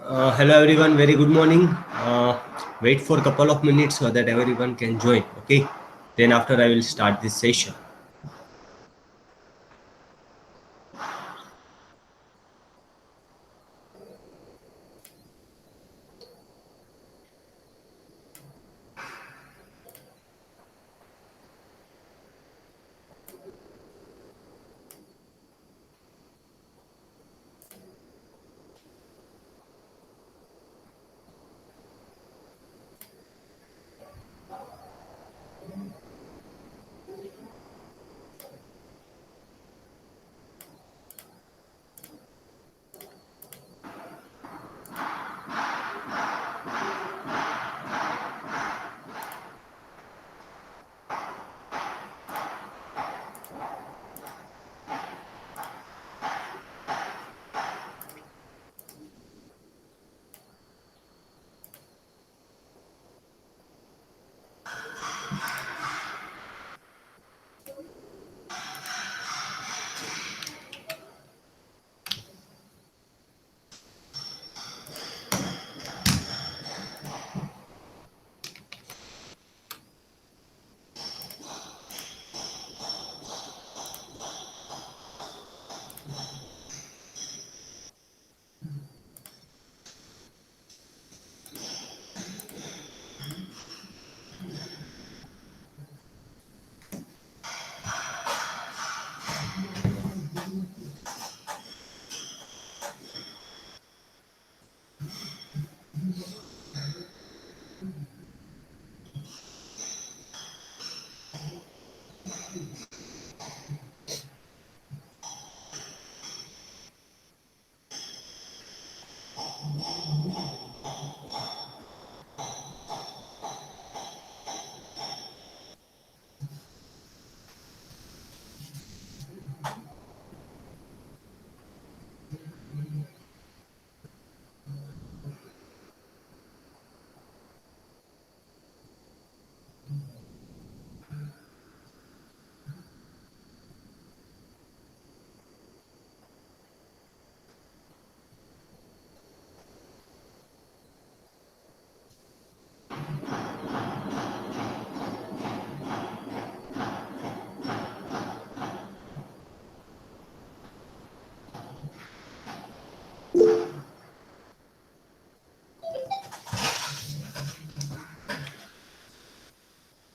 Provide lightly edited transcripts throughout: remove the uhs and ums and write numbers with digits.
Hello everyone, very good morning. Wait for a couple of minutes so that everyone can join. Okay, then after I will start this session.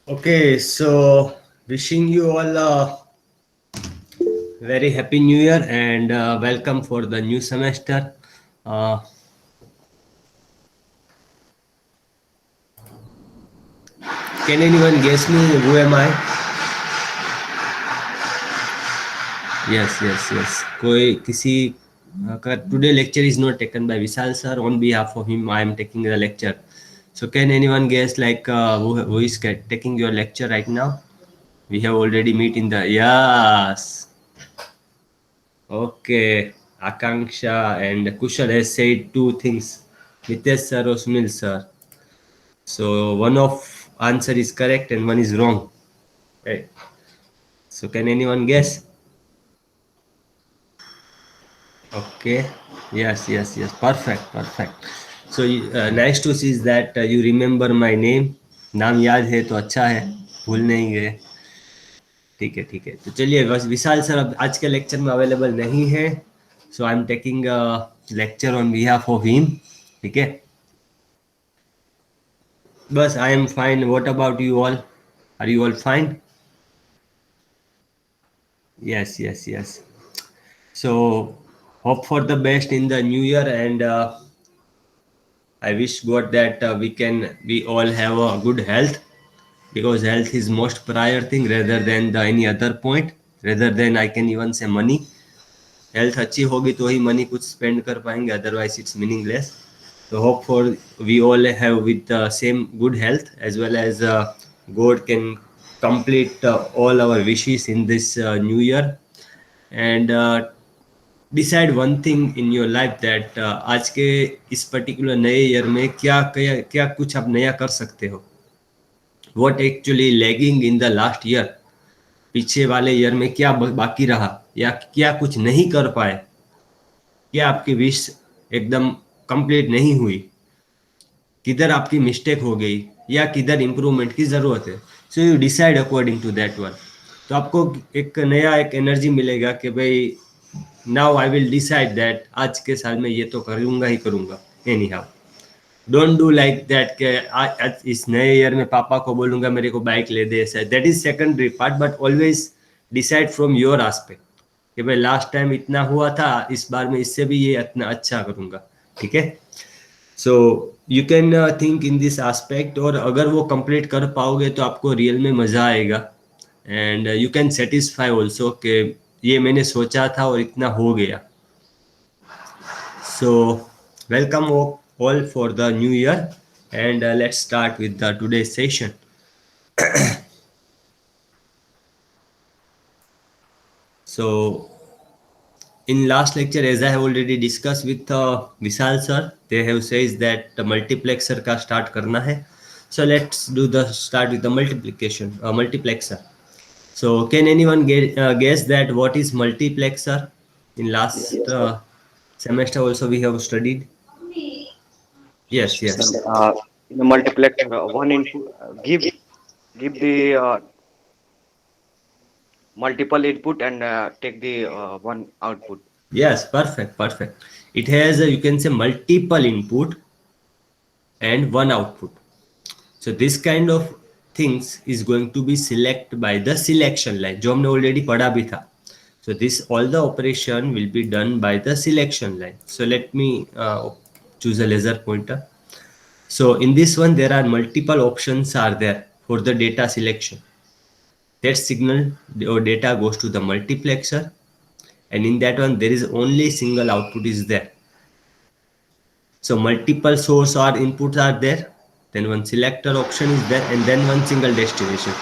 Okay, so wishing you all a very happy new year and welcome for the new semester. Uh, can anyone guess me who am I? Yes. कोई किसी today lecture is not taken by Vishal sir. On behalf of him, I am taking the lecture. So can anyone guess like who is taking your lecture right now? We have already meet in the yes. Okay, Akanksha and Kushal has said two things. Nitesh sir or Sunil sir. So one of answer is correct and one is wrong. Right. So can anyone guess? Okay. Yes. Perfect. So nice to see that you remember my name. नाम याद है तो अच्छा है, भूल नहीं गए. ठीक है तो चलिए, बस विशाल सर अब आज के लेक्चर में अवेलेबल नहीं है, so I am taking lecture on behalf of him. ठीक है, बस I am fine. What about you all? Are you all fine? Yes. So hope for the best in the new year and I wish God that we all have a good health, because health is most prior thing rather than the any other point, rather than I can even say money. Health अच्छी होगी तो ही money कुछ spend कर पाएंगे, otherwise it's meaningless. तो hope for we all have with the same good health as well as God can complete all our wishes in this new year and decide one thing in your life that आज के इस particular नए year में क्या क्या क्या कुछ आप नया कर सकते हो. what actually lagging in the last year, पीछे वाले ईयर में क्या बाकी रहा या क्या कुछ नहीं कर पाए, क्या आपकी विश एकदम कंप्लीट नहीं हुई, किधर आपकी मिस्टेक हो गई या किधर इंप्रूवमेंट की जरूरत है, so you decide according to that one. तो आपको एक एनर्जी मिलेगा कि भाई now I will decide that आज के साल में ये तो करूंगा ही करूंगा anyhow. Don't do like that कि आज इस नए ईयर में पापा को बोलूंगा मेरे को बाइक ले दे, ऐसा that is secondary part, but always decide from your aspect कि भाई लास्ट टाइम इतना हुआ था, इस बार में इससे भी ये इतना अच्छा करूंगा, ठीक है। So you can think in this aspect, और अगर वो कंप्लीट कर पाओगे तो आपको रियल में मजा आएगा, and you can satisfy also कि ये मैंने सोचा था और इतना हो गया। So welcome all for the new year, and let's start with the today's session. So in last lecture, as I have already discussed with Vishal sir, they have says that the multiplexer का start करना है. So let's do the start with the multiplexer. So can anyone guess that what is multiplexer? In last semester also we have studied. Yes, Sir, yes. in the multiplexer, one input give the multiple input and take the one output. Yes, perfect, perfect. It has, you can say, multiple input and one output. So this kind of things is going to be select by the selection line, जो हमने already पढ़ा भी था. So this all the operation will be done by the selection line. So let me choose a laser pointer. So in this one, there are multiple options are there for the data selection. That signal or data goes to the multiplexer, and in that one there is only single output is there. So multiple source or inputs are there, then one selector option is there, and then one single destination.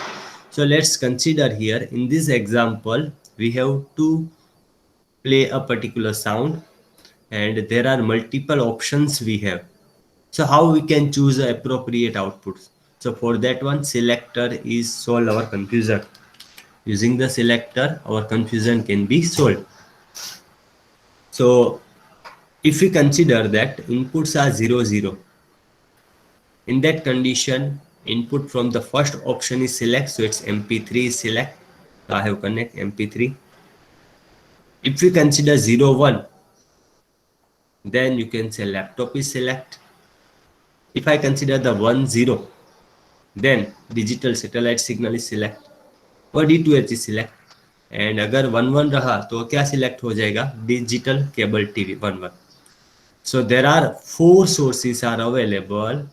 So let's consider here in this example we have to play a particular sound, and there are multiple options we have. So how we can choose the appropriate outputs? So for that one, selector is solve our confusion. Using the selector, our confusion can be solved. So if we consider that inputs are 0 0, in that condition input from the first option is select, so it's mp3 is select. So I have connect mp3. If we consider 0 1, then you can say laptop is select. If I consider the 1 0, then digital satellite signal is select और D2H is select. And अगर 1 1 रहा तो क्या select हो जाएगा? Digital cable TV 1 1. So there are 4 sources are available.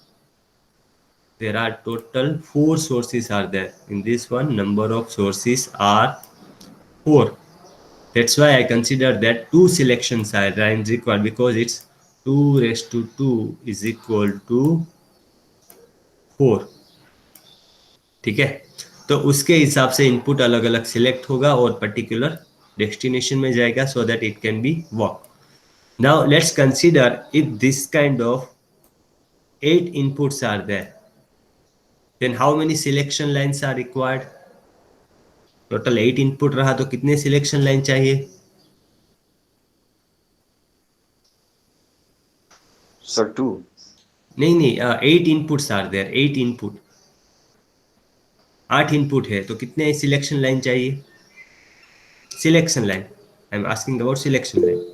There are total 4 sources are there. In this one, number of sources are 4. That's why I consider that 2 selections are required, because it's 2 raised to 2 is equal to 4. ठीक है, तो उसके हिसाब से input अलग अलग select होगा और पर्टिकुलर डेस्टिनेशन में जाएगा, so that it can be work. Now let's consider if this kind of 8 inputs are there, then how many selection lines are required? Total 8 input रहा तो कितने सिलेक्शन लाइन चाहिए? Sir, two. नहीं नहीं, 8 inputs are there, 8 input, 8 input है तो कितने selection line चाहिए? Selection line, I am asking about selection line.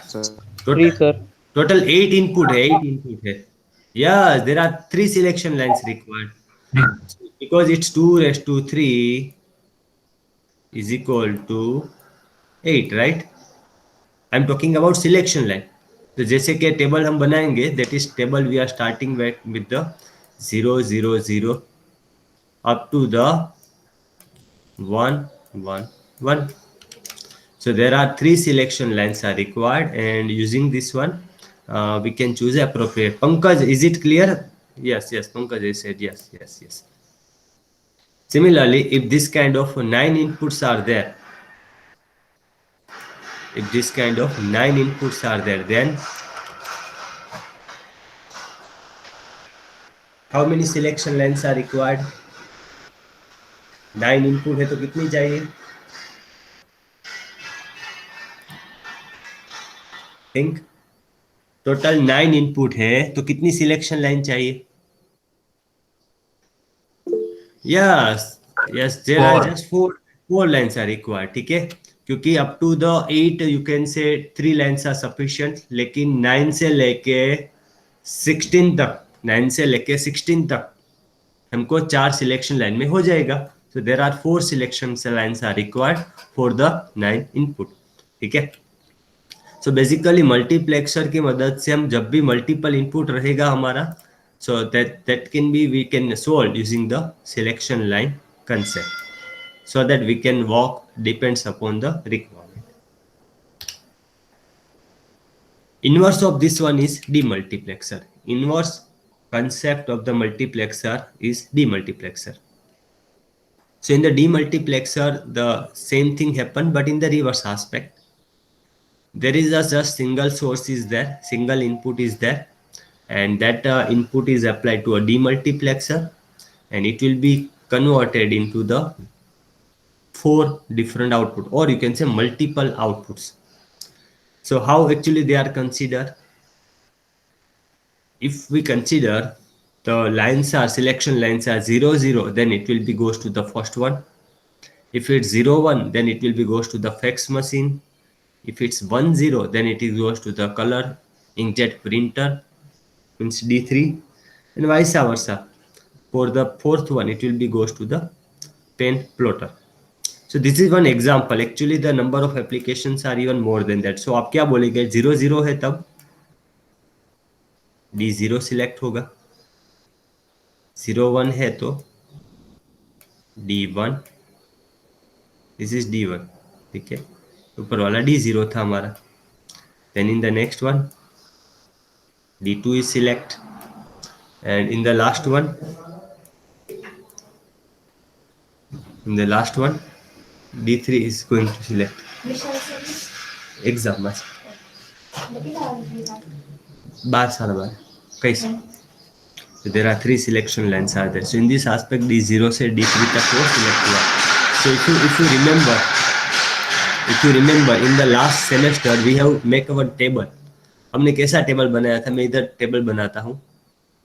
Sir, Three, total sir. Total 8 input है, 8 इनपुट है. Yes, there are 3 selection lines required. Because it's 2 raised to 3 is equal to 8, right? I'm talking about selection line. तो जैसे कि table हम बनाएंगे, that is table we are starting with the 0 0 0 up to the 1 1 1. So there are 3 selection lines are required, and using this one we can choose appropriate. Pankaj, is it clear? Yes, yes, Pankaj has said yes, yes, yes. Similarly, if this kind of 9 inputs are there, if this kind of 9 inputs are there, then how many selection lines are required? 9 input है तो कितनी चाहिए? Think total 9 input है, तो कितनी selection line चाहिए? Yes, yes, there are Four. Just four lines are required, ठीक है। क्योंकि up to the 8 you can say 3 lines are sufficient, लेकिन 9 से लेके 16 तक, 9 से लेके 16 तक हमको 4 सिलेक्शन लाइन में हो जाएगा। So there are 4 selection lines are required for the 9 input, ठीक है। सो बेसिकली मल्टीप्लेक्सर की मदद से हम जब भी मल्टीपल इनपुट रहेगा हमारा, so that can be we can solve using the selection line concept so that we can walk depends upon the requirement. Inverse of this one is demultiplexer. Inverse concept of the multiplexer is demultiplexer. So in the demultiplexer the same thing happen, but in the reverse aspect. There is a just single source is there, single input is there, and that input is applied to a demultiplexer, and it will be converted into the 4 different output, or you can say multiple outputs. So how actually they are considered? If we consider the lines are selection lines are 0 0, then it will be goes to the first one. If it's 0 1, then it will be goes to the fax machine. If it's 1 0, then it is goes to the color inkjet printer, means D3, and vice versa. For the fourth one, it will be goes to the pen plotter. So this is one example. Actually the number of applications are even more than that. So आप क्या बोलेंगे, 0 0 है तब D0 select होगा, 0 1 है तो D1, this is D1, ठीक है। ऊपर वाला D0 था हमारा। Then in the next one D2 is select, and in the last one D3 is going to select. Exam 12 कैसे? So there are 3 selection lines are there. So in this aspect D0 से D3 तक वो select हुआ. So if you remember in the last semester we have make our table. हमने कैसा table बनाया था? मैं इधर टेबल बनाता हूँ,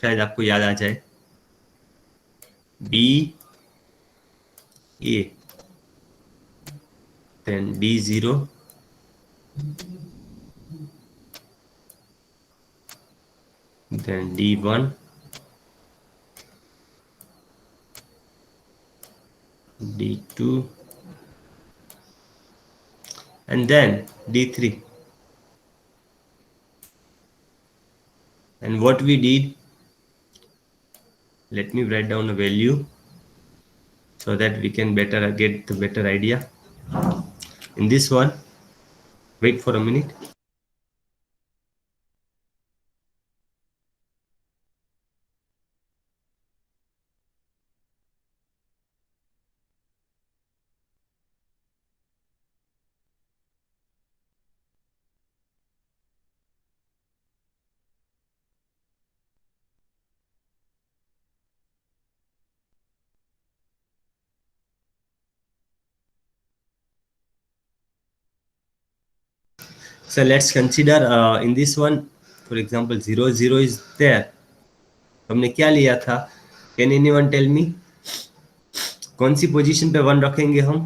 शायद आपको याद आ जाए। D A, then D0, then D1, D2, and then D3. And what we did, let me write down a value so that we can better get the better idea. In this one, wait for a minute. So let's consider in this one, for example, 0 0 is there. हमने क्या लिया था? Can anyone tell me? कौन सी position पे 1 रखेंगे हम?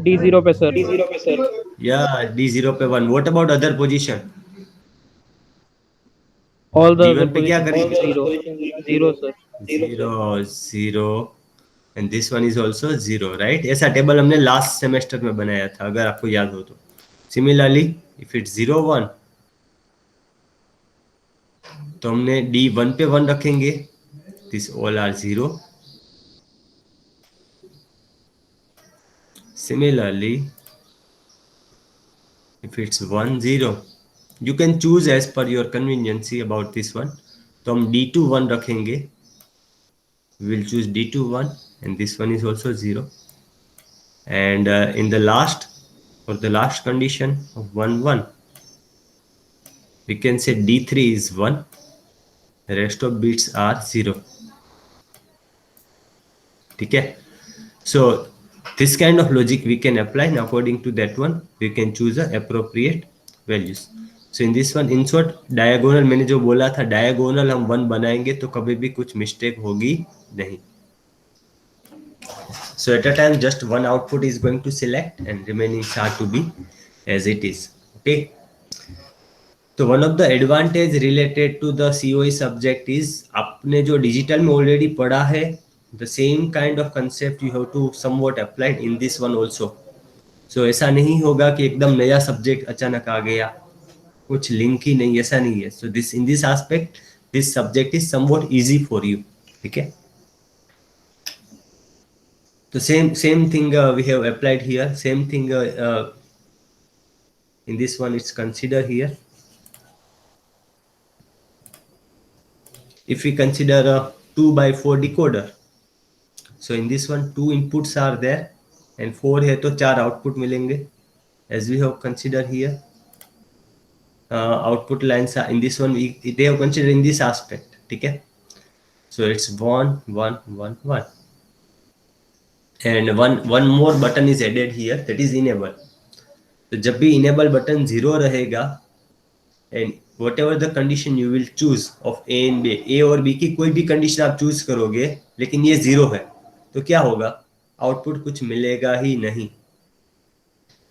D0 पे sir. Yeah, D0 पे 1. What about other position? All the other D1 पे क्या positions करेंगे? 0 sir. 0 0, and this one is also 0, right? ऐसा टेबल हमने लास्ट सेमेस्टर में बनाया था, अगर आपको याद हो तो। Similarly, if it's 0 1, तो हमने D1 पे 1 रखेंगे, this all are 0. Similarly, if it's 1 0, you can choose as per your convenience about this one. तो हम D2 1 रखेंगे, we will choose D2 1, and this one is also 0. And in the last, for the last condition of 1 1, we can say D3 is 1, the rest of bits are 0. Okay, so this kind of logic we can apply, and according to that one we can choose the appropriate values. So in this one, in short, diagonal मैंने जो बोला था, diagonal हम 1 बनाएंगे तो कभी भी कुछ mistake होगी नहीं. So at a time, just one output is going to select and remaining are to be as it is. Okay. तो one of the advantage related to the COE subject is, आपने जो digital में already पढ़ा है, the same kind of concept you have to somewhat applied in this one also. So ऐसा नहीं होगा कि एकदम नया सब्जेक्ट अचानक आ गया, कुछ लिंक ही नहीं, ऐसा नहीं है. So this in this aspect this subject is somewhat easy for you. ठीक है. तो same thing we have applied here. Same thing in this one it's considered here. If we consider a 2x4 decoder, so in this one 2 inputs are there and 4 है तो 4 output मिलेंगे, as we have considered here. Output lines are in this one, they have considered in this aspect. ठीक है. So it's 1 1 1 1 and one more button is added here, that is enable. तो जब भी enable button 0 रहेगा and whatever the condition you will choose of A and B, A और B की कोई भी कंडीशन आप चूज करोगे लेकिन ये 0 है तो क्या होगा, आउटपुट कुछ मिलेगा ही नहीं.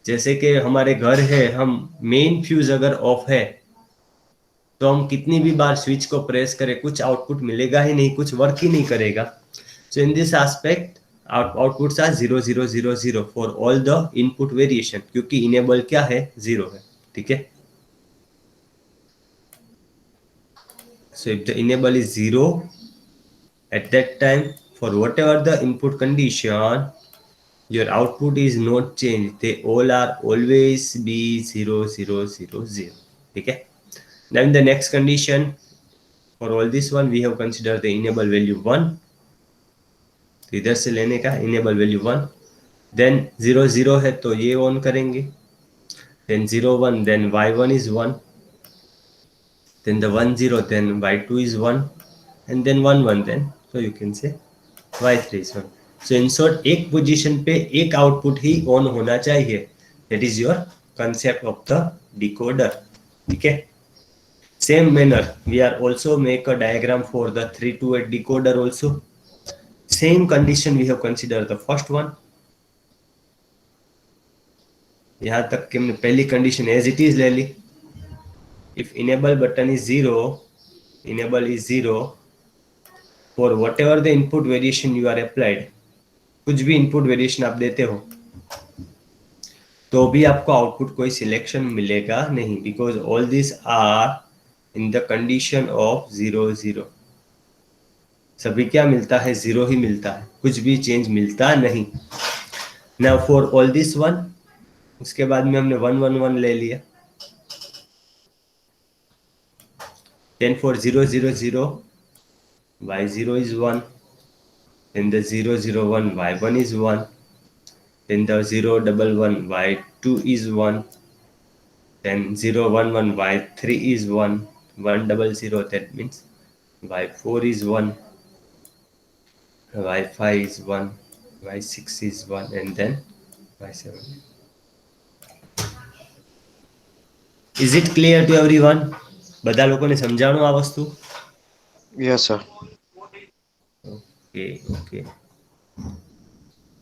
जैसे कि हमारे घर है, हम मेन फ्यूज अगर ऑफ है तो हम कितनी भी बार स्विच को प्रेस करें कुछ आउटपुट मिलेगा ही नहीं, कुछ वर्क ही नहीं करेगा. So in this aspect outputs are 0 0 0 0 for all the input variation, क्योंकि इनेबल क्या है, 0 है. ठीक है. So if the enable is 0, at that time, for whatever the input condition, your output is not changed. They all are always be 0 0 0 0. Okay. Then the next condition, for all this one, we have considered the enable value 1. तो इधर से लेने का enable value 1. Then 0 0 है तो ये on करेंगे. Then 0 1, then y1 is 1. Then the 1 0, then y2 is 1, and then 1 1, then so you can say y3 is 1. So in short, एक पोजीशन पे एक आउटपुट ही ऑन होना चाहिए. That is your concept of the decoder. ठीक है. Same manner, we are also make a diagram for the 3 to 8 decoder also. Same condition we have considered the first one. यहाँ तक कि हमने पहली condition as it is ले ली. If enable button is 0, enable is 0 for whatever the input variation you are applied. कुछ भी input variation आप देते हो तो भी आपको आउटपुट कोई सिलेक्शन मिलेगा नहीं, because all these are in the condition of 0 0. सभी क्या मिलता है, 0 ही मिलता है, कुछ भी चेंज मिलता नहीं. Now for all this one, उसके बाद में हमने 1 1 1 ले लिया. Then for 0 0 0, y0 is 1. Then the 0 0 1, y1 is 1. Then the 0 1 1, y2 is 1. Then 0 1 1, y3 is 1. 1 0 0, that means y4 is 1. y5 is 1. y6 is 1, and then y7. Is it clear to everyone? બધા લોકોને સમજાણું આ વસ્તુ? Yes, sir. Okay, okay.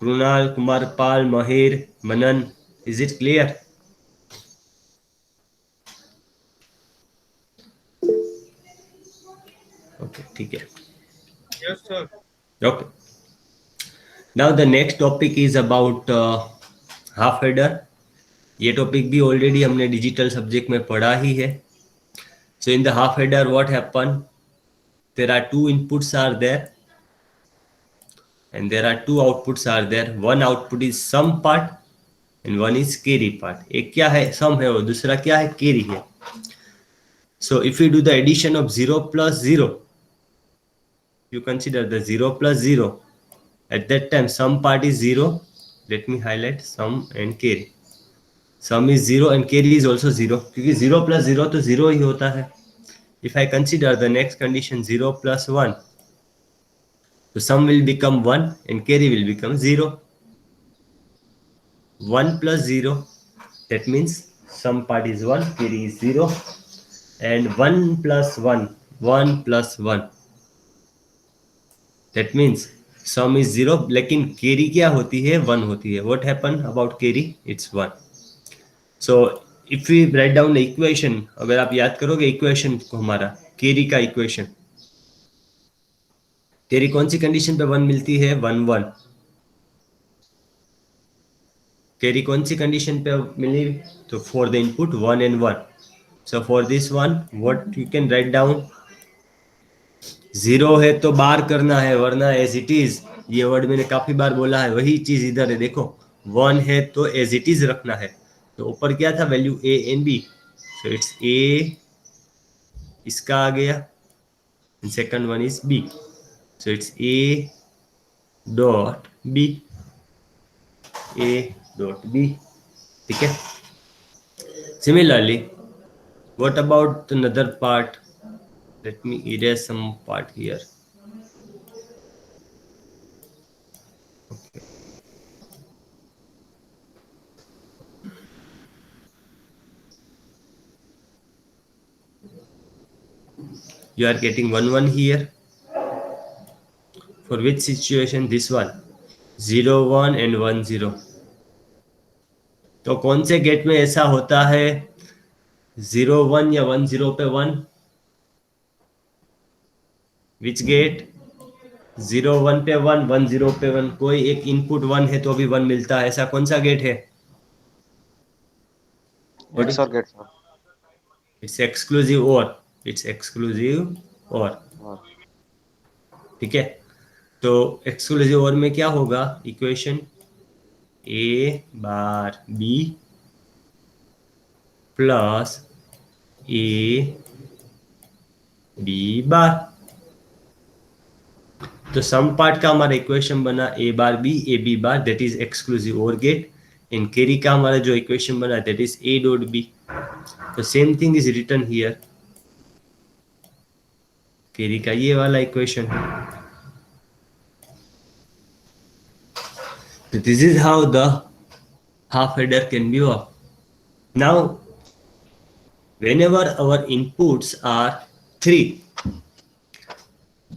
Krunal, Kumar Pal, Mahir, Manan, is it clear? Okay, ठीक है. Yes, sir. Okay. Now the next topic is about half header. ये topic भी already हमने डिजिटल सब्जेक्ट में पढ़ा ही है. So in the half header, what happened? There are 2 inputs are there, and there are 2 outputs are there. One output is sum part, and one is carry part. एक क्या है, sum है, और दूसरा क्या है, carry है. So if we do the addition of 0 plus 0, you consider the 0 plus 0. At that time, sum part is 0. Let me highlight sum and carry. Sum is 0 and carry is also 0, क्योंकि 0 plus 0 तो 0 ही होता है. If I consider the next condition 0 plus 1, so sum will become 1 and carry will become 0. 1 plus 0, that means sum part is 1, carry is 0, and 1 plus 1, 1 plus 1, that means sum is 0, लेकिन carry क्या होती है? 1 होती है. What happened about carry? It's 1. So if we write down the equation, अगर आप याद करोगे equation को, हमारा carry का equation, carry कौन सी कंडीशन पे 1 मिलती है? 1 1. carry कौन सी कंडीशन पे मिली? तो for the input 1 and 1. So for this one, what you can write down? 0 है तो बार करना है, वरना as it is, ये वर्ड मैंने काफी बार बोला है, वही चीज इधर है. देखो 1 है तो as it is रखना है. तो ऊपर क्या था? Value a and b. So it's a, इसका आ गया, and second one is b. So it's a dot b, a dot b. ठीक है. Similarly, what about another part? Let me erase some part here. Okay. You are getting 1 1 here. For which situation? This one, 0 1 and 1 0. तो कौन से gate में ऐसा होता है 0 1 या 1 0 पे 1? Which get? 0 1 पे 1, 1 0 पे 1. कोई एक इनपुट 1 है तो भी 1 मिलता है. ऐसा कौन सा गेट है? XOR gate, sir. It's exclusive और. इट्स एक्सक्लूसिव और. Or ठीक है. तो एक्सक्लूसिव और में क्या होगा? Equation A bar B plus A B bar. तो सम पार्ट का हमारा इक्वेशन बना A bar B, A B bar, that is exclusive or gate. In carry का हमारा जो इक्वेशन बना that is A dot B. तो same thing is written here. Carry का ये वाला इक्वेशन है. So this is how the half adder can be worked. Now, whenever our inputs are 3,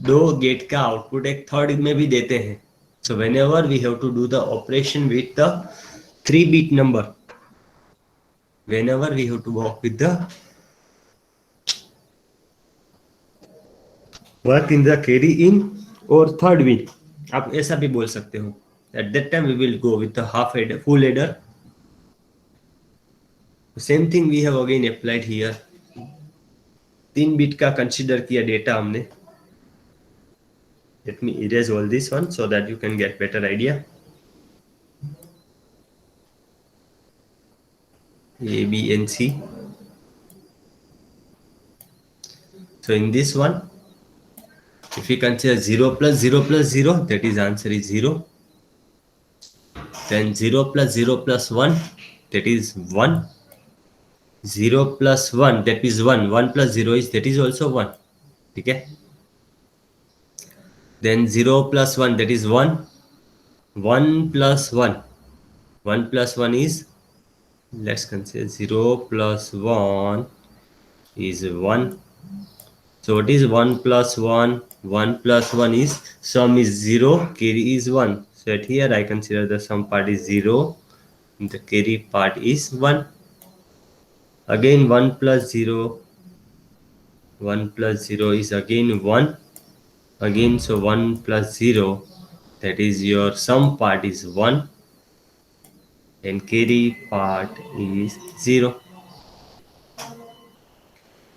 दो गेट का आउटपुट एक थर्ड में भी देते हैं. So whenever we have to do the operation with the 3-bit number, whenever we have to work with the work in the carry in or third bit, आप ऐसा भी बोल सकते हो. At that time we will go with the half adder, full adder. Same thing we have again applied here. 3 bit का consider किया data हमने. Let me erase all this one so that you can get better idea. A, B and C. So in this one, if we consider 0 plus 0 plus 0, that is answer is 0. Then 0 plus 0 plus 1, that is 1. 0 plus 1, that is 1. 1 plus 0 is, that is also 1. Okay. Then 0 plus 1, that is 1. 1 plus 1. 1 plus 1 is, let's consider 0 plus 1 is 1. So what is 1 plus 1? 1 plus 1 is, sum is 0, carry is 1. So at here I consider the sum part is 0, and the carry part is 1. Again 1 plus 0. 1 plus 0 is again 1. Again, so 1 plus 0, that is your sum part is 1. And carry part is 0.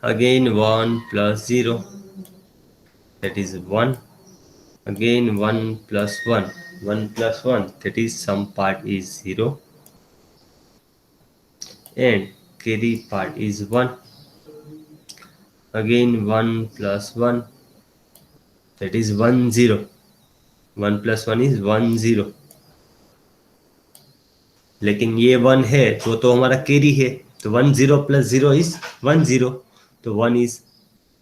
Again 1 plus 0, that is 1. Again 1 plus 1. 1 plus 1, that is sum part is 0. And carry part is 1. Again 1 plus 1, that is 1 0. 1 plus 1 is 1 0. लेकिन ये 1 है तो हमारा carry है. तो 1 0 plus 0 is 1 0. तो 1 is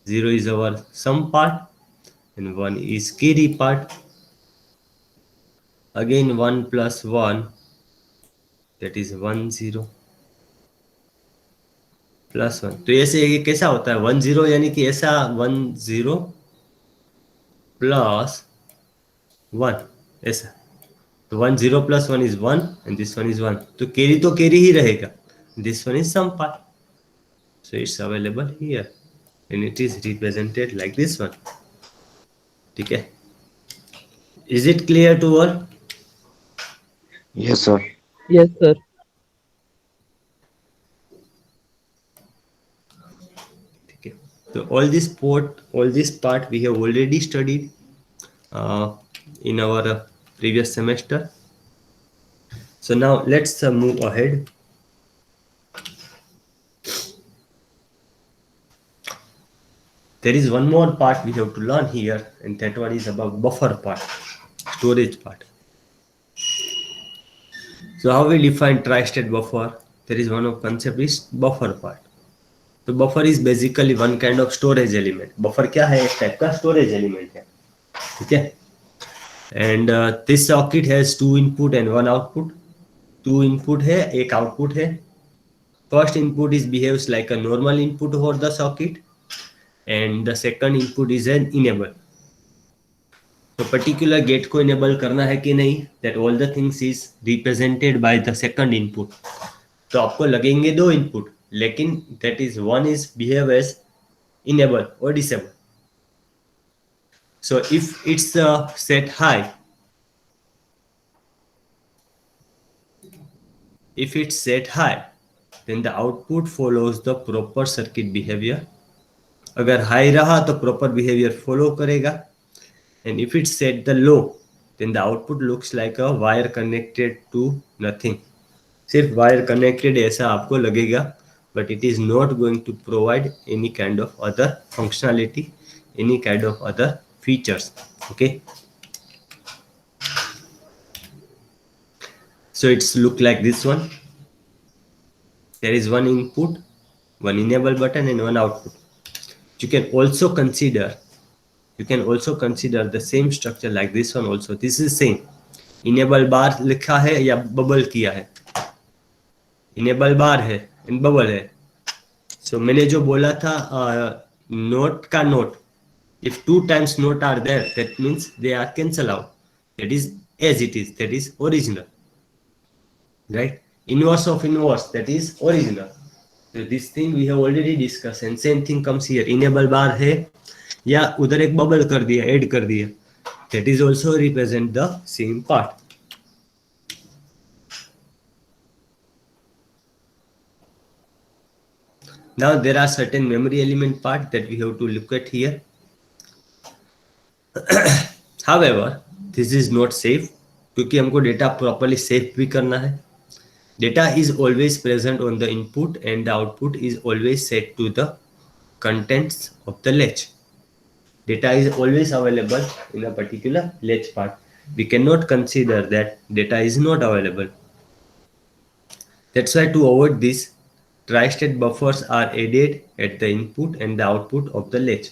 0 is our sum part and 1 is carry part. Again 1 plus 1, that is 1 0. +1, तो ऐसे ये कैसा होता है 1 0, यानी कि ऐसा 1 0 + 1 ऐसा, तो 1 0 + 1 is 1 and this one is 1, तो कैरी ही रहेगा, this one is some part, so it's available here and it is represented like this one. ठीक है, is it clear to all? Yes, sir. Yes, sir. ठीक है, तो all this part we have already studied in our previous semester. So now let's move ahead. There is one more part we have to learn here, and that one is about buffer part, storage part. So how we define tri-state buffer? There is one of concept is buffer part. तो buffer is basically one kind of storage element. Buffer क्या है? एक type का storage element है, ठीक है? And this circuit has 2 input and 1 output. 2 input है, एक output है. First input is behaves like a normal input for the circuit, and the second input is an enable. तो पर्टिकुलर गेट को enable करना है कि नहीं, that all the things is represented by the second input. तो आपको लगेंगे 2 input, लेकिन that is one is behave as enable और disable. So if it's set high, if it's set high, then the output follows the proper circuit behavior. अगर high रहा तो proper behaviour follow करेगा. And if it's set the low, then the output looks like a wire connected to nothing. सिर्फ wire connected ऐसा आपको लगेगा, but it is not going to provide any kind of other functionality, any kind of other features. Okay, so it's look like this one. There is one input, one enable button and one output. You can also consider the same structure like this one also. This is same. Enable bar लिखा है या bubble किया है? Enable bar है and bubble है. So मैंने जो बोला था नोट का note, if 2 times note are there, that means they are cancel out. That is as it is, that is original, right? Inverse of inverse, that is original. So this thing we have already discussed, and same thing comes here. Enable bar है या उधर एक bubble कर दिया, add कर दिया, that is also represent the same part. Now there are certain memory element part that we have to look at here. However, this is not safe, क्योंकि हमको डेटा प्रॉपरली सेव भी करना है. Data is always present on the input and the output is always set to the contents of the latch. Data is always available in a particular latch part. We cannot consider that data is not available. That's why to avoid this, tri-state buffers are added at the input and the output of the latch.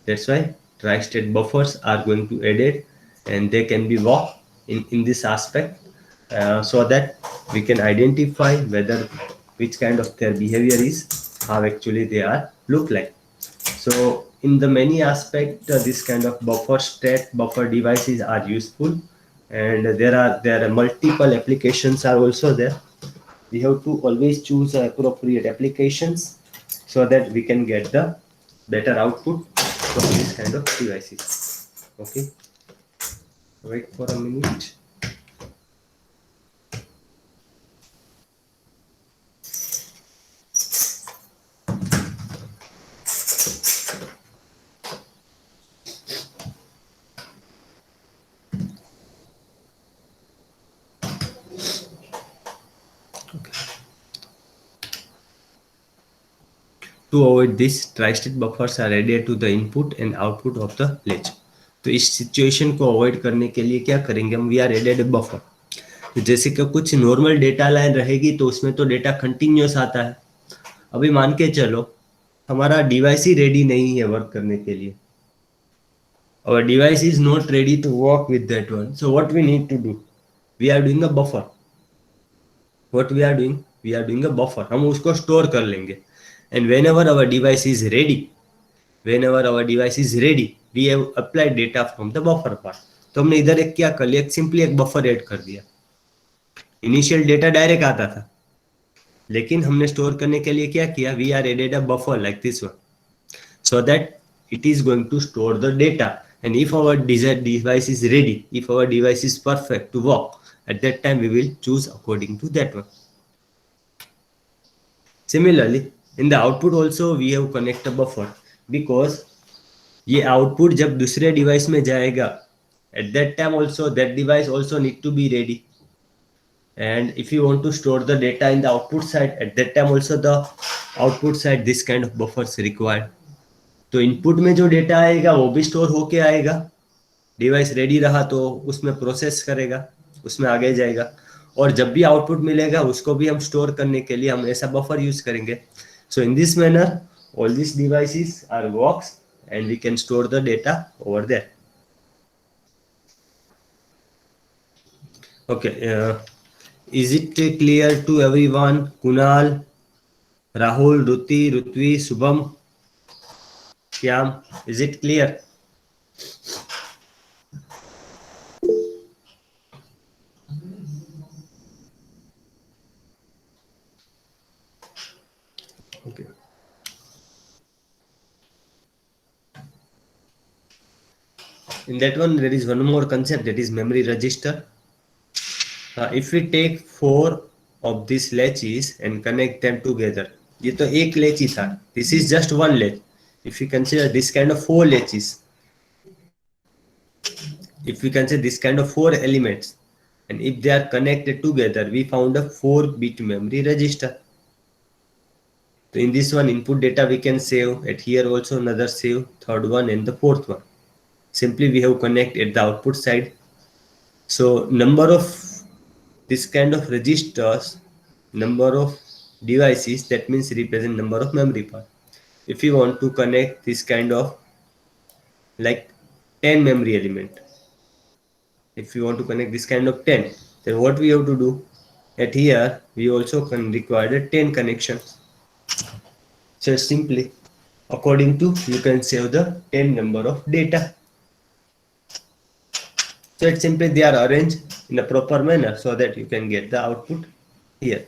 That's why tri-state buffers are going to added, and they can be walked in this aspect, so that we can identify whether which kind of their behavior is, how actually they are look like. So in the many aspect, this kind of buffer devices are useful, and there are multiple applications are also there. We have to always choose appropriate applications so that we can get the better output from this kind of devices. Okay, wait for a minute. To avoid this, tri-state buffers are added to the input and output of the latch. तो इस situation को avoid करने के लिए क्या करेंगे हम? We are added a buffer. तो जैसे कि कुछ नॉर्मल डेटा लाइन रहेगी तो उसमें तो डेटा कंटिन्यूस आता है. अभी मान के चलो हमारा डिवाइस ही रेडी नहीं है वर्क करने के लिए. Our device is not ready to work with that one. So what we need to do? We are doing a buffer. What we are doing? We are doing a buffer. हम उसको store कर लेंगे. and whenever our device is ready, we have applied data from the buffer part. तो हमने इधर एक क्या कर लिया, सिंपली एक बफर ऐड कर दिया. इनिशियल डेटा डायरेक्ट आता था, लेकिन हमने स्टोर करने के लिए क्या किया, we are added a buffer like this one, so that it is going to store the data. And if our desired device is ready, if our device is perfect to work, at that time we will choose according to that one. Similarly, in the output also we have connect a buffer, because ये output जब दूसरे device में जाएगा, at that time also that device also need to be ready. And if you want to store the data in the output side, at that time also the output side this kind of buffers required. तो input में जो data आएगा वो भी store होके आएगा, device ready रहा तो उसमें प्रोसेस करेगा, उसमें आगे जाएगा, और जब भी आउटपुट मिलेगा उसको भी हम स्टोर करने के लिए हम ऐसा बफर यूज करेंगे. So in this manner all this devices are works and we can store the data over there. Okay, is it clear to everyone? Kunal, Rahul, Ruti, Rutvi, Subham, Shyam, is it clear? Okay. In that one, there is one more concept, that is memory register. If we take 4 of these latches and connect them together, ये तो एक latch था, this is just one latch. If we consider this kind of 4 latches, if we consider this kind of 4 elements, and if they are connected together, we found a 4-bit memory register. So in this one, input data we can save, at here also another save, third one and the fourth one. Simply we have connect at the output side. So number of this kind of registers, number of devices, that means represent number of memory part. If you want to connect this kind of like 10 memory element, if you want to connect this kind of 10, then what we have to do, at here we also can require 10 connections. So simply according to, you can save the 10 number of data. So it's simply they are arranged in a proper manner so that you can get the output here.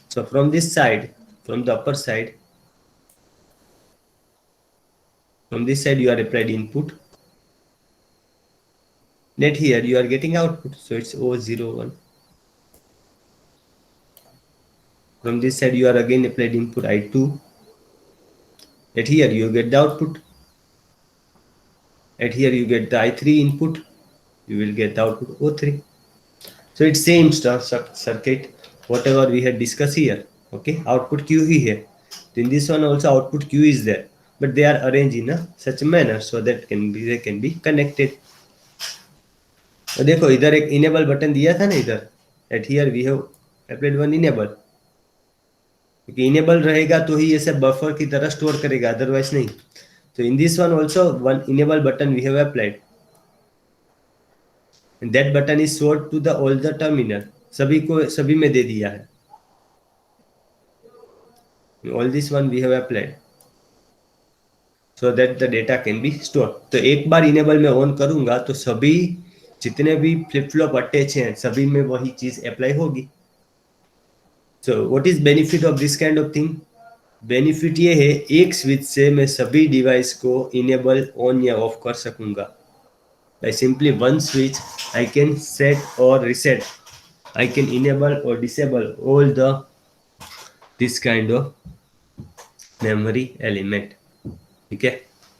So from this side, from the upper side, from this side you are applied input. Net here you are getting output. So it's O01. From this side you are again applied input I2. At here you get the output. At here you get the I3 input. You will get the output O3. So it's same circuit, whatever we had discussed here. Okay, output Q here. In this one also output Q is there, but they are arranged in a such a manner so that they can be connected. तो देखो इधर एक enable button दिया था ना इधर, at here we have applied one enable, क्योंकि enable रहेगा तो ही ये सब बफर की तरह स्टोर करेगा, अदरवाइज नहीं. तो in this one also one enable button we have applied, and that button is showed to the all the terminal, सभी को सभी में दे दिया है. All this one we have applied so that the data can be stored. तो एक बार enable में on करूंगा तो सभी जितने भी फ्लिप फ्लॉप अटैच हैं सभी में वही चीज अप्लाई होगी. So what is benefit of this kind of thing? Benefit ये है, एक स्विच से मैं सभी डिवाइस को इनेबल ऑन या ऑफ कर सकूंगा. By simply one switch, I can set or reset. I can enable or disable all the this kind of memory element. ठीक है,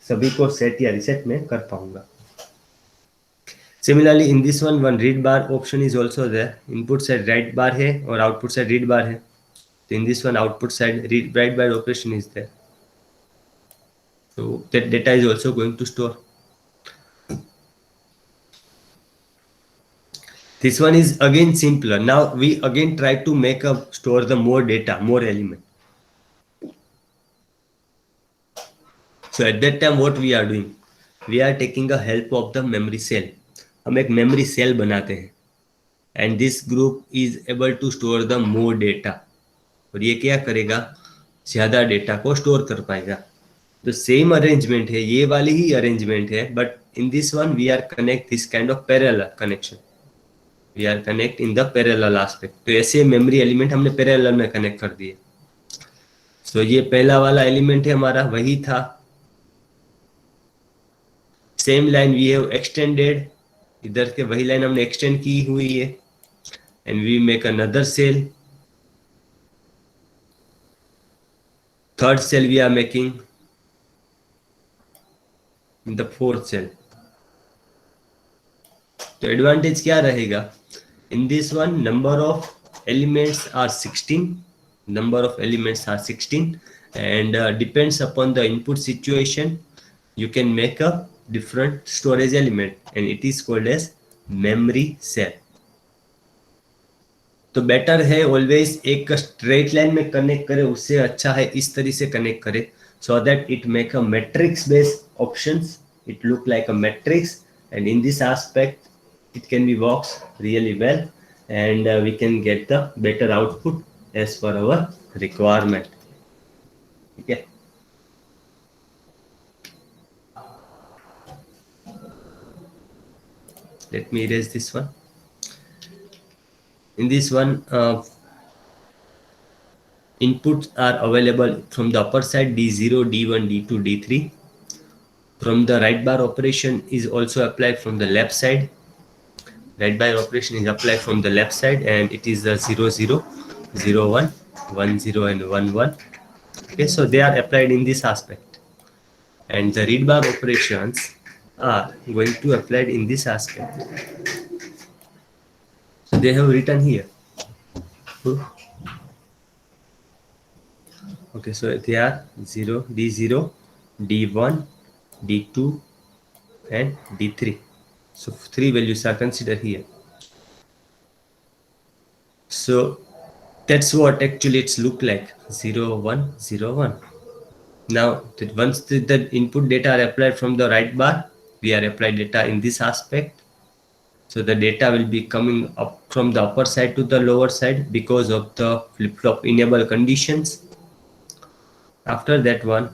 सभी को सेट या रिसेट में कर पाऊंगा. Similarly, in this one read bar option is also there. Input side write bar है और output side read bar है. So in this one output side write bar operation is there. So that data is also going to store. This one is again simpler. Now we again try to make a store the more data, more element. So at that time what we are doing? We are taking a help of the memory cell. हम एक memory cell बनाते हैं. And this group is able to store the more data. और ये क्या करेगा? ज्यादा data को स्टोर कर पाएगा। तो सेम अरेंजमेंट है, ये वाली ही अरेंजमेंट है, but in this one we are connect this kind of parallel connection, we are connect in the parallel aspect. तो ऐसे मेमोरी एलिमेंट हमने पैरेलल में कनेक्ट कर दिए। सो ये पहला वाला एलिमेंट है हमारा, वही था। Same line we have extended, इधर के वही लाइन हमने एक्सटेंड की हुई है, and we make another cell. Third cell we are making in the fourth cell. तो एडवांटेज क्या रहेगा, in this one number of elements are 16, number of elements are 16, and depends upon the input situation you can make a different storage element, and it is called as memory cell. तो better है always एक straight line में connect करे, उससे अच्छा है इस तरह से कनेक्ट करे, so that it make a matrix based options, it look like a matrix, and in this aspect it can be works really well, and we can get the better output as per our requirement. Okay. Let me erase this one. In this one, inputs are available from the upper side D0, D1, D2, D3. From the right bar operation is also applied from the left side. Right bar operation is applied from the left side, and it is the 0, 0, 0, 1, 1, 0, and 1, 1. Okay, so they are applied in this aspect, and the read bar operations are going to applied in this aspect. So they have written here. Okay, so they are 0, D0, D1, D2, and D3. So 3 values are considered here. So that's what actually it's look like, 0, 1, 0, 1. Now once the input data are applied from the right bar, we are applied data in this aspect. So the data will be coming up from the upper side to the lower side because of the flip-flop enable conditions. After that one,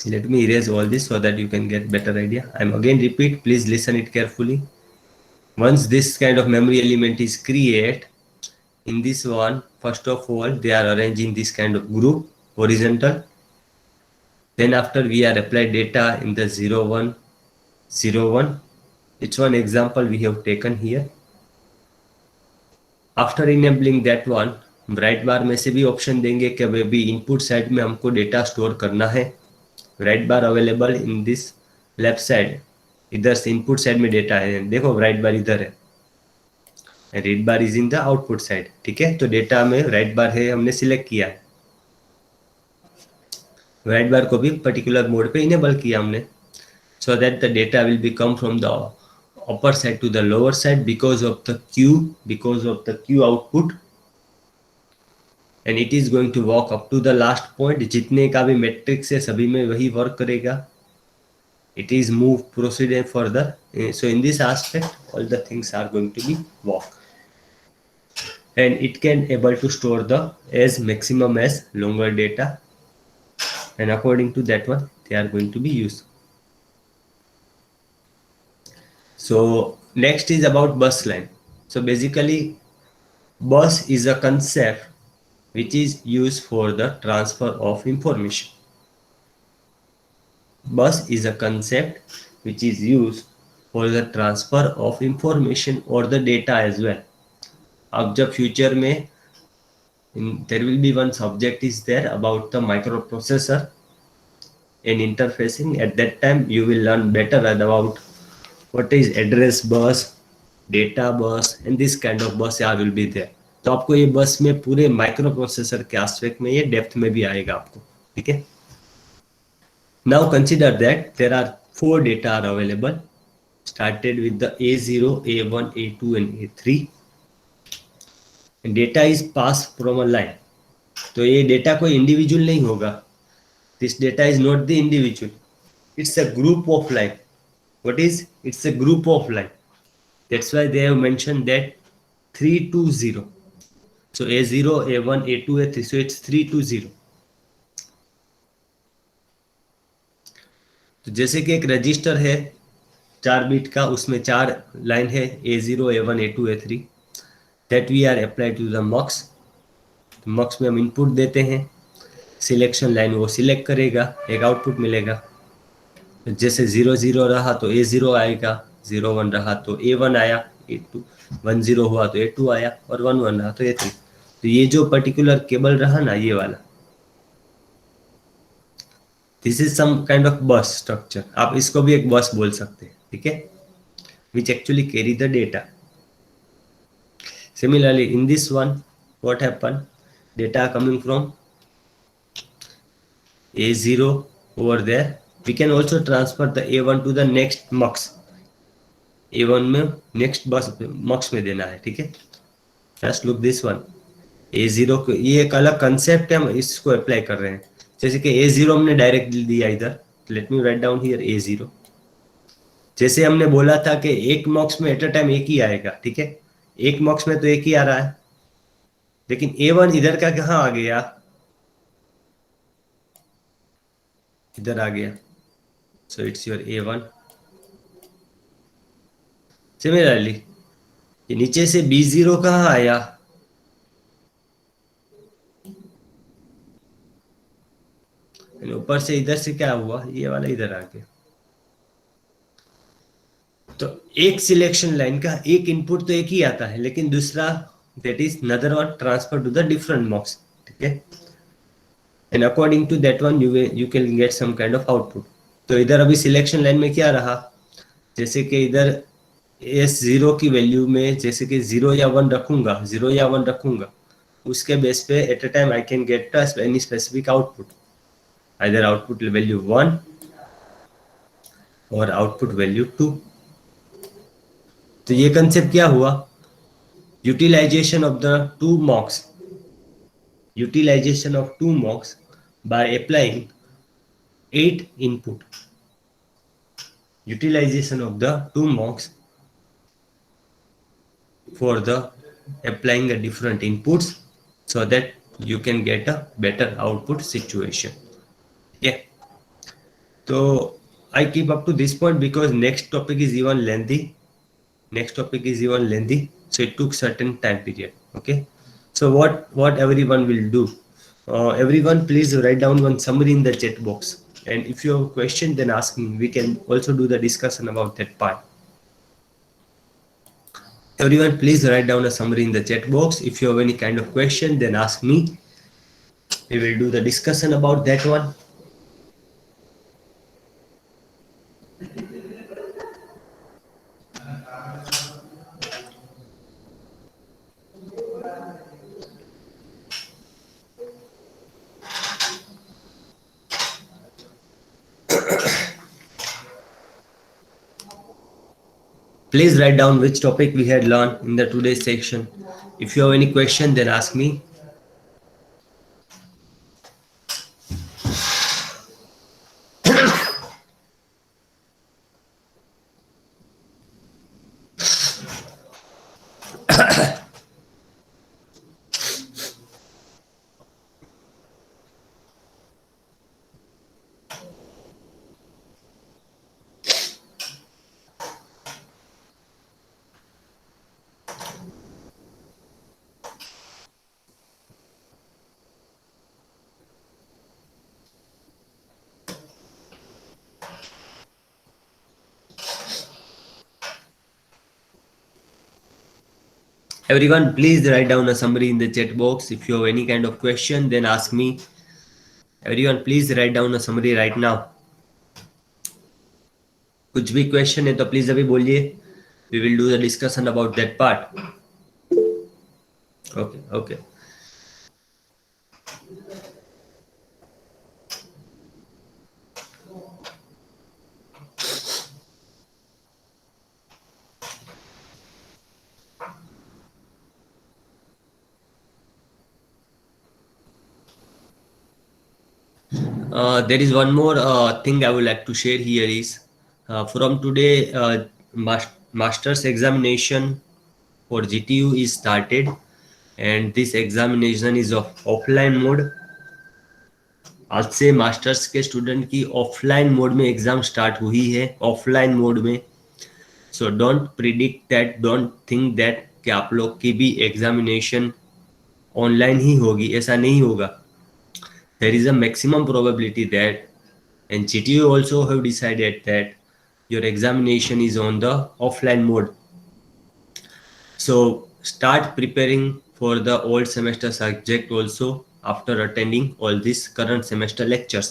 let me erase all this so that you can get better idea. I'm again repeat, please listen it carefully. Once this kind of memory element is created, in this one, first of all, they are arranging this kind of group, horizontal. Then after we are applied data in the 0, 1, 0, 1. It's one example we have taken here. After enabling that one, write बार में से भी option देंगे कि भी input side में हमको data store करना है। Right bar available in this left side, इधर से इनपुट साइड में डेटा है, देखो राइट बार इधर है, read bar is in the output side. ठीक है, तो डेटा में राइट बार है, हमने सिलेक्ट किया है, राइट बार को भी पर्टिकुलर मोड पे इनेबल किया हमने, so that the data will be come from the upper side to the lower side because of the queue output, and it is going to walk up to the last point. जितने का भी matrix है सभी में वही work करेगा. It is move procedure further. So in this aspect all the things are going to be walk, and it can able to store the as maximum as longer data, and according to that one they are going to be used. So next is about bus line. So basically bus is a concept which is used for the transfer of information. Bus is a concept which is used for the transfer of information or the data as well. अब जब future में there will be one subject is there about the microprocessor and interfacing. At that time you will learn better about what is address bus, data bus, and this kind of bus will be there. तो आपको ये बस में पूरे micro processor के aspect में ये depth में भी आएगा आपको. ठीक है, now consider that there are 4 data are available, started with the A0, A1, A2 and A3, and data is passed from a line. तो ये डेटा कोई इंडिविजुअल नहीं होगा. This data is not the individual, it's a group of line. What is? It's a group of line. That's why they have mentioned that 3 to 0. So A0, A1, A2, A3. So it's 3 to 0. तो जैसे कि एक register है 4 bit का, उसमें 4 line है A0 A1 A2 A3, that we are apply to the mux. Mux में हम इनपुट देते हैं, सिलेक्शन लाइन वो सिलेक्ट करेगा, एक आउटपुट मिलेगा। जैसे 0 0 रहा तो A0 आएगा, 0 1 रहा तो A1 आया, A2 1 0 हुआ तो A2 आया, और 1 1 रहा तो A3। तो ये जो पर्टिकुलर केबल रहा ना, ये वाला, this is some kind of bus structure, आप इसको भी एक बस बोल सकते हैं, ठीक है, which actually carry the data. Similarly, in this one, what happened? Data coming from A0 over there. We can also transfer the A1 to the next mux. A1 में next bus mux में देना है, ठीक है। Just look this one. A0 को, ये एक अलग कंसेप्ट है, हम इसको अप्लाई कर रहे हैं। जैसे कि A0 हमने डायरेक्ट दिया इधर, let me write down here A0। जैसे हमने बोला था कि एक मॉक्स में एट अ टाइम एक ही आएगा, ठीक है, एक मॉक्स में तो एक ही आ रहा है, लेकिन A1 इधर का कहाँ आ गया, इधर आ गया, so it's your A1। Similarly ये नीचे से B0 कहाँ आया, ऊपर से इधर से क्या हुआ, ये वाला इधर आ गया। तो एक सिलेक्शन लाइन का एक इनपुट तो एक ही आता है, लेकिन दूसरा, that is another one transfer to the different mux, ठीक है, and according to that one you can get some kind of output. तो इधर अभी सिलेक्शन लाइन में क्या रहा, जैसे कि इधर S0 की वैल्यू में जैसे कि 0 या 1 रखूंगा, 0 या 1 रखूंगा, उसके बेस पे at a time I can get any specific output, either output value 1 और आउटपुट वैल्यू 2। तो ये कंसेप्ट क्या हुआ, utilization of the two mux, utilization of 2 mocks by applying 8 input, utilization of the 2 mocks for the applying the different inputs so that you can get a better output situation. Yeah, so I keep up to this point because next topic is even lengthy, so it took certain time period. Okay, so what everyone will do, everyone please write down one summary in the chat box, and if you have a question then ask me, we can also do the discussion about that part. Everyone please write down a summary in the chat box. If you have any kind of question then ask me, we will do the discussion about that one. Please write down which topic we had learned in the today's section. If you have any question then ask me. Everyone, please write down a summary in the chat box. If you have any kind of question, then ask me. Everyone, please write down a summary right now. कुछ भी question है तो please अभी बोलिए. We will do the discussion about that part. Okay, okay. There is one more thing I would like to share here is from today master's examination for GTU is started, and this examination is of offline mode. आज से masters के student की offline mode में exam start हुई है, offline mode में। So don't predict that, don't think that कि आप लोग की भी एग्जामिनेशन ऑनलाइन ही होगी, ऐसा नहीं होगा। There is a maximum probability that, and GTU also have decided that your examination is on the offline mode. So start preparing for the old semester subject also after attending all these current semester lectures,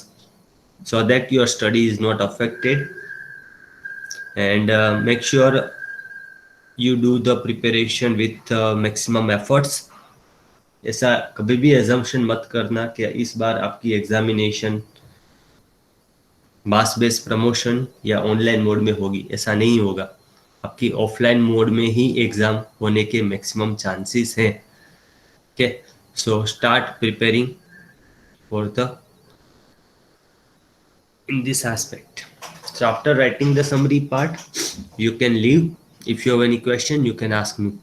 so that your study is not affected. And make sure you do the preparation with maximum efforts. ऐसा कभी भी assumption मत करना कि इस बार आपकी examination मास base promotion या online mode में होगी, ऐसा नहीं होगा। आपकी ऑफलाइन मोड में ही एग्जाम होने के मैक्सिमम चांसेस हैं। Okay, so start preparing for the in this aspect. So after writing the summary part, you can leave. If you have any question, you can ask me.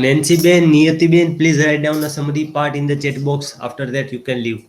Nancy Ben, Niyati Ben, please write down the summary part in the chat box. After that, you can leave.